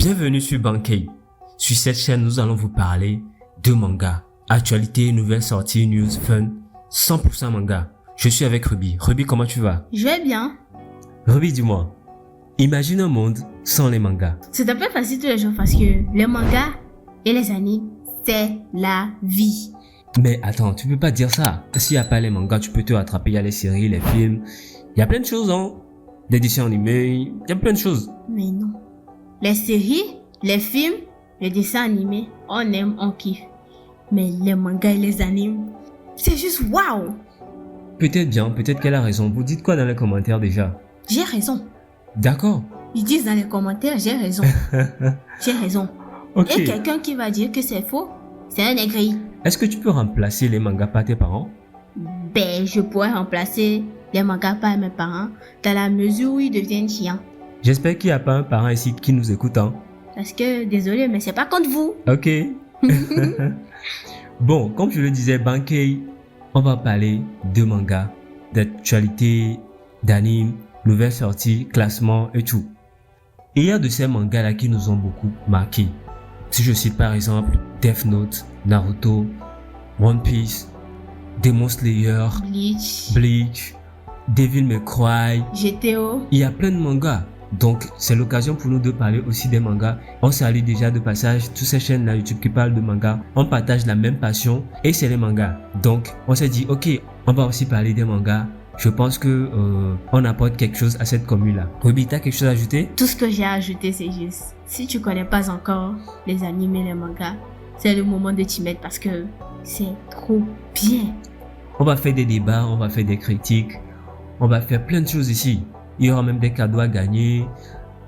Bienvenue sur Bankei. Sur cette chaîne, nous allons vous parler de manga, actualité, nouvelles sorties, news, fun, 100% manga. Je suis avec Ruby. Ruby, comment tu vas? Je vais bien. Ruby, dis-moi, imagine un monde sans les mangas. C'est un peu facile tous les jours parce que les mangas et les animes, c'est la vie. Mais attends, tu peux pas dire ça. S'il n'y a pas les mangas, tu peux te rattraper. Il y a les séries, les films. Il y a plein de choses, hein. Des dessins animés, il y a plein de choses. Mais non. Les séries, les films, les dessins animés, on aime, on kiffe. Mais les mangas et les animes, c'est juste waouh. Peut-être bien, peut-être qu'elle a raison. Vous dites quoi dans les commentaires déjà? J'ai raison. D'accord. Ils disent dans les commentaires, j'ai raison. J'ai raison. Ok. Et quelqu'un qui va dire que c'est faux, c'est un aigri. Est-ce que tu peux remplacer les mangas par tes parents? Ben, je pourrais remplacer les mangas par mes parents dans la mesure où ils deviennent chiants. J'espère qu'il n'y a pas un parent ici qui nous écoute, hein. Parce que, désolé, mais c'est pas contre vous. Ok. Bon, comme je le disais, Bankei, on va parler de manga, d'actualité, d'anime, nouvelles sorties, classements et tout. Et il y a de ces mangas-là qui nous ont beaucoup marqués. Si je cite par exemple Death Note, Naruto, One Piece, Demon Slayer, Bleach, Devil May Cry, GTO. Il y a plein de mangas. Donc, c'est l'occasion pour nous de parler aussi des mangas. On salue déjà de passage toutes ces chaînes-là YouTube qui parlent de mangas. On partage la même passion et c'est les mangas. Donc, on s'est dit, ok, on va aussi parler des mangas. Je pense que on apporte quelque chose à cette commune-là. Ruby, t'as quelque chose à ajouter? Tout ce que j'ai ajouté, c'est juste, si tu connais pas encore les animés et les mangas, c'est le moment de t'y mettre parce que c'est trop bien. On va faire des débats, on va faire des critiques. On va faire plein de choses ici. Il y aura même des cadeaux à gagner.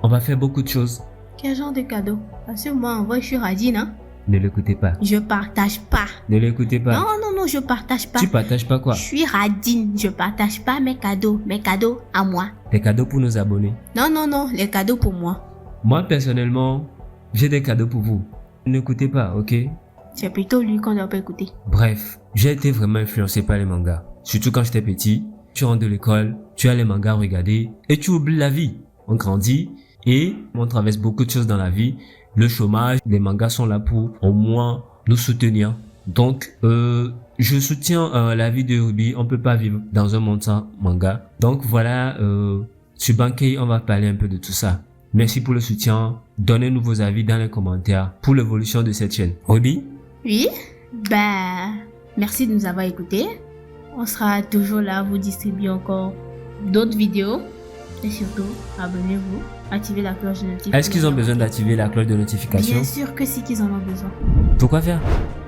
On va faire beaucoup de choses. Quel genre de cadeau? Parce que moi, en vrai, je suis radine, hein. Ne l'écoutez pas. Je partage pas. Ne l'écoutez pas. Non, je partage pas. Tu partages pas quoi? Je suis radine. Je partage pas mes cadeaux à moi. Des cadeaux pour nos abonnés. Non, les cadeaux pour moi. Moi, personnellement, j'ai des cadeaux pour vous. N'écoutez pas, ok? C'est plutôt lui qu'on doit pas écouter. Bref, j'ai été vraiment influencé par les mangas. Surtout quand j'étais petit. Tu rentres de l'école, tu as les mangas à regarder et tu oublies la vie. On grandit et on traverse beaucoup de choses dans la vie. Le chômage, les mangas sont là pour au moins nous soutenir. Donc, je soutiens la vie de Ruby. On peut pas vivre dans un monde sans manga. Donc voilà, sur Bankei, on va parler un peu de tout ça. Merci pour le soutien. Donnez-nous vos avis dans les commentaires pour l'évolution de cette chaîne. Ruby? Oui, merci de nous avoir écoutés. On sera toujours là à vous distribuer encore d'autres vidéos. Et surtout, abonnez-vous, activez la cloche de notification. Est-ce qu'ils ont besoin d'activer la cloche de notification? Bien sûr que si qu'ils en ont besoin. Pourquoi faire?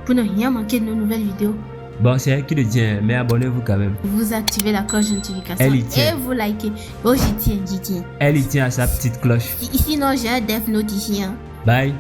Pour ne rien manquer de nos nouvelles vidéos. Bon, c'est elle qui le tient, mais abonnez-vous quand même. Vous activez la cloche de notification. Elle y tient. Et vous likez. Oh, j'y tiens. Elle y tient à sa petite cloche. Sinon, j'ai un Death Note ici. Hein. Bye.